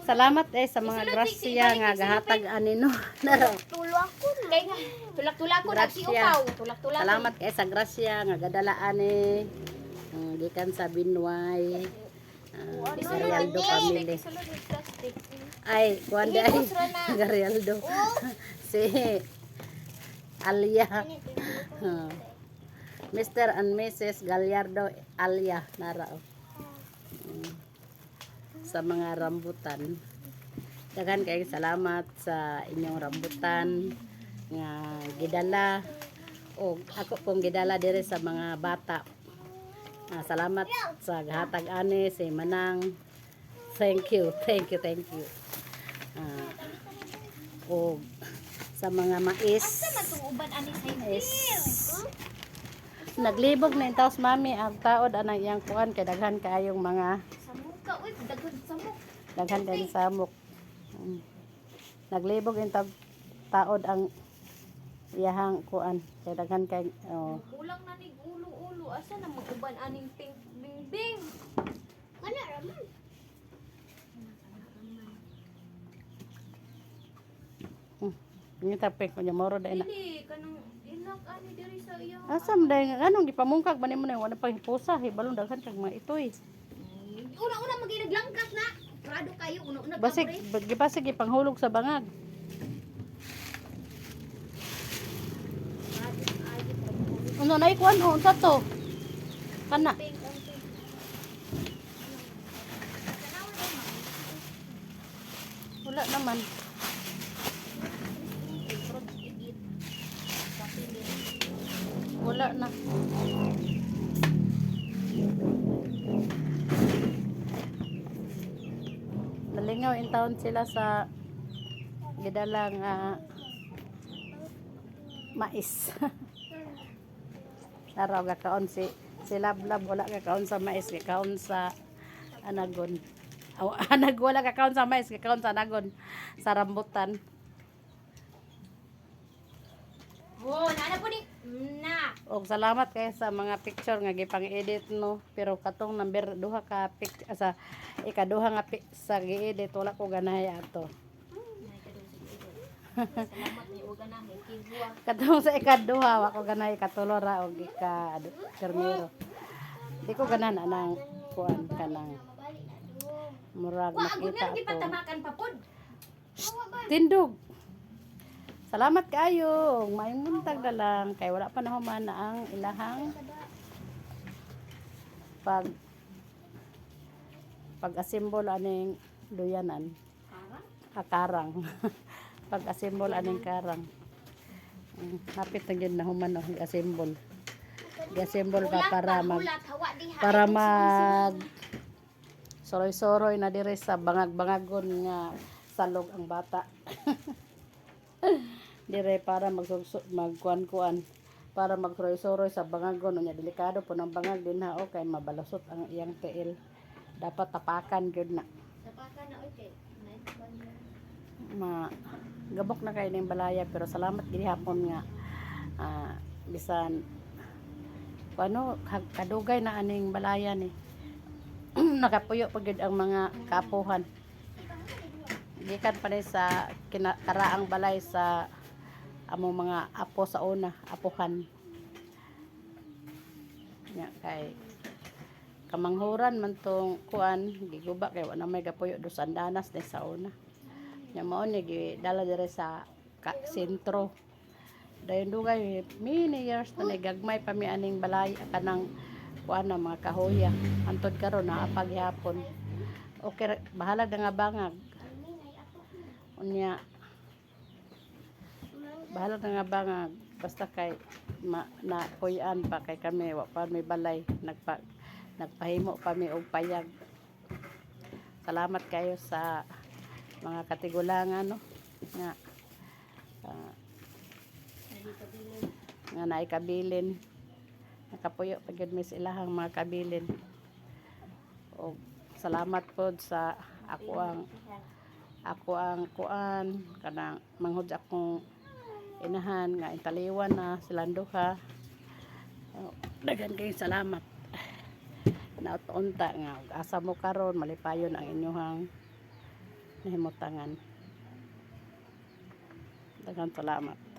Salamat sa mga grasya nga gahatag anino. Tulo ako. Kay nga tulak-tulak ko nagsiupaw. Tulak-tulak. Salamat kay sa grasya nga gadala ani gikan sa Binway. Garialdo family. Ay, kuan ay Garialdo. Si Alia. Mr. and Mrs. Gallardo Alia narao. Sa mga rambutan. Daghan kay salamat sa inyong rambutan nga gidala o ako pong gidala dire sa mga bata. Salamat sa gahatag ani si Manang. Thank you. O sa mga mais. Naglibog na intaos mami ang taod anang iyang kuan kay daghan kaayong mga daghan kayong samok. Naglibog in taod ang iyahang kuan kay daghan kay Kulang na ni ulo-ulo asa na mag-uban aning pink bingbing. Kana raman. Ini tapik ko moro dai na. Dili kanang ilak ani diri sa iya. Asam dai anong gipamungkag ba nimo na wala pa hipusa hibalon daghan kag mga itoy. Una-una magilaglangkas na. Prado kayo una-una. Basig gipasig ipanghulog sa bangag. Ano na ikuan unsa to? Kana. Wala naman. Wala na. Nalingaw in town sila sa gidalang mais. Araw gakaon si Lablab wala gakaon sa mais, gakaon sa anagon. Wala gakaon sa mais, gakaon sa anagon sa rambutan. Oh, nana po ni na. Og salamat kay sa mga picture nga gipang-edit no, pero katong number duha ka sa ikaduha nga sa gi-edit wala ko ganahay ato. Salamat ni uga na kigwa. Katong sa ikaduha wa ko ganahay katulo ra og termero. Di ko ganahan anang kuan kanang murag makita Wa ato. patamakan pa pod. Tindog. Salamat kayo. May muntag na lang kay wala pa nahuman na ang ilahang pag-assemble aning duyanan. Karang. Pag-assemble aning karang. Hapit na gyud nahuman no assemble. Gi-assemble pa para mag soroy-soroy na dire sa bangag-bangagon nga salog ang bata. Dire para magkuan-kuan para magsuroy-suroy sa bangagon unya delikado po ng bangag din ha kay mabalasot ang iyang tiil. Dapat tapakan gyud na. Tapakan na okay. Gabok na kay ning balaya pero salamat gid hapon nga bisan ano kadugay na aning balaya ni. Nakapuyo pa gyud ang mga kapuhan. Gikan pa sa karaang balay sa among mga apo sa una, apuhan. Nya kay kamanghuran man tong kuan giguba kay wala may gapuyo do sandanas ni sa una. Nya mao ni gidala dire sa sentro. Dayon dugay many years na gagmay pa mi aning balay kanang kuan na mga kahoya. Antod karon naa paghapon. Okay, bahala nga bangag. Unya bahala na nga bangag basta kay napuyan pa kay kami wa pa may balay nagpahimo pa mi og payag. Salamat kayo sa mga katigulangan no nga naikabilin nakapuyo pa gyud mi sa ilahang mga kabilin. Og salamat pod sa ako ang kuan kanang manghud akong inahan nga intaliwan na silang duha. Daghan kayong salamat. Naunta nga asa mo karon malipayon ang inyong nahimutangan. Daghang salamat.